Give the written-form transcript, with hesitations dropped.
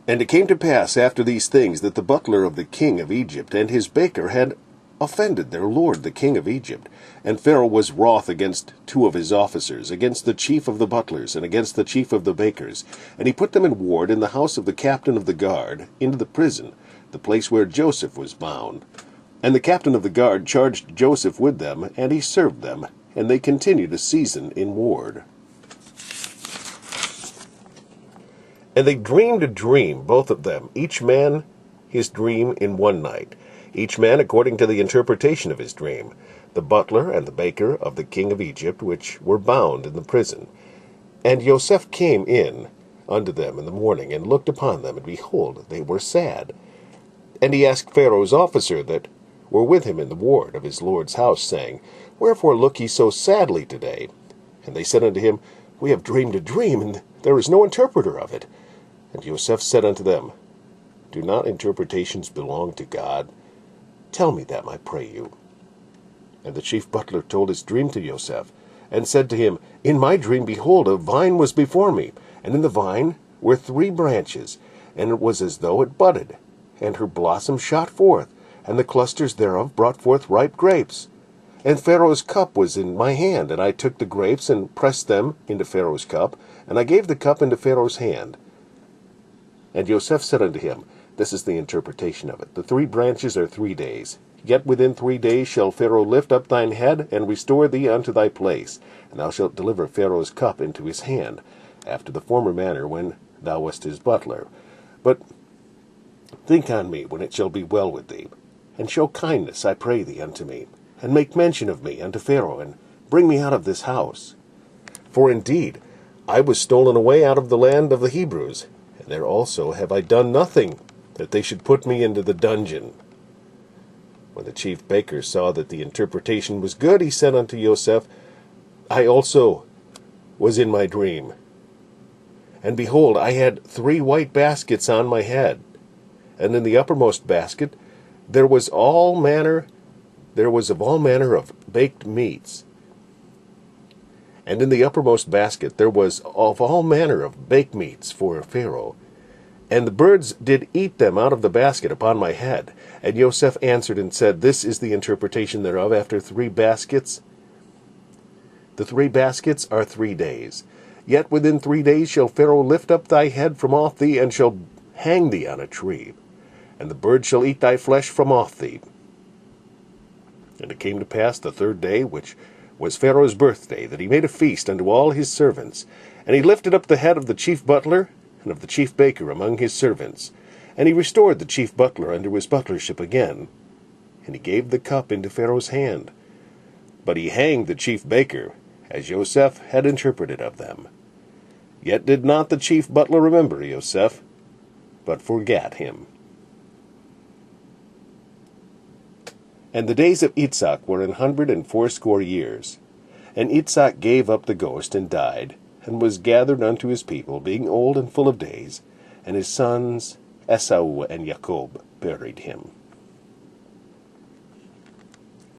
And it came to pass after these things that the butler of the king of Egypt and his baker had offended their lord the king of Egypt. And Pharaoh was wroth against two of his officers, against the chief of the butlers, and against the chief of the bakers. And he put them in ward in the house of the captain of the guard, into the prison, the place where Joseph was bound. And the captain of the guard charged Joseph with them, and he served them, and they continued a season in ward. And they dreamed a dream, both of them, each man his dream in one night, each man according to the interpretation of his dream, the butler and the baker of the king of Egypt, which were bound in the prison. And Joseph came in unto them in the morning, and looked upon them, and behold, they were sad. And he asked Pharaoh's officer that were with him in the ward of his lord's house, saying, Wherefore look ye so sadly today? And they said unto him, We have dreamed a dream, and there is no interpreter of it. And Joseph said unto them, Do not interpretations belong to God? Tell me them, I pray you. And the chief butler told his dream to Joseph, and said to him, In my dream, behold, a vine was before me, and in the vine were 3 branches, and it was as though it budded, and her blossom shot forth, and the clusters thereof brought forth ripe grapes. And Pharaoh's cup was in my hand, and I took the grapes, and pressed them into Pharaoh's cup, and I gave the cup into Pharaoh's hand. And Joseph said unto him, This is the interpretation of it. The 3 branches are 3 days. Yet within 3 days shall Pharaoh lift up thine head, and restore thee unto thy place, and thou shalt deliver Pharaoh's cup into his hand, after the former manner when thou wast his butler. But think on me when it shall be well with thee, and show kindness, I pray thee, unto me, and make mention of me unto Pharaoh, and bring me out of this house. For indeed I was stolen away out of the land of the Hebrews, and there also have I done nothing, that they should put me into the dungeon. When the chief baker saw that the interpretation was good, he said unto Joseph, I also was in my dream. And behold, I had 3 white baskets on my head, and in the uppermost basket there was of all manner of baked meats. And in the uppermost basket there was of all manner of baked meats for Pharaoh. And the birds did eat them out of the basket upon my head. And Joseph answered and said, This is the interpretation thereof after 3 baskets. The 3 baskets are 3 days. Yet within 3 days shall Pharaoh lift up thy head from off thee, and shall hang thee on a tree. And the birds shall eat thy flesh from off thee. And it came to pass the 3rd day, which was Pharaoh's birthday, that he made a feast unto all his servants. And he lifted up the head of the chief butler, and of the chief baker among his servants. And he restored the chief butler unto his butlership again. And he gave the cup into Pharaoh's hand. But he hanged the chief baker, as Joseph had interpreted of them. Yet did not the chief butler remember Joseph, but forgat him. And the days of Itzhak were 180 years. And Itzhak gave up the ghost, and died, and was gathered unto his people, being old and full of days, and his sons Esau and Jacob buried him.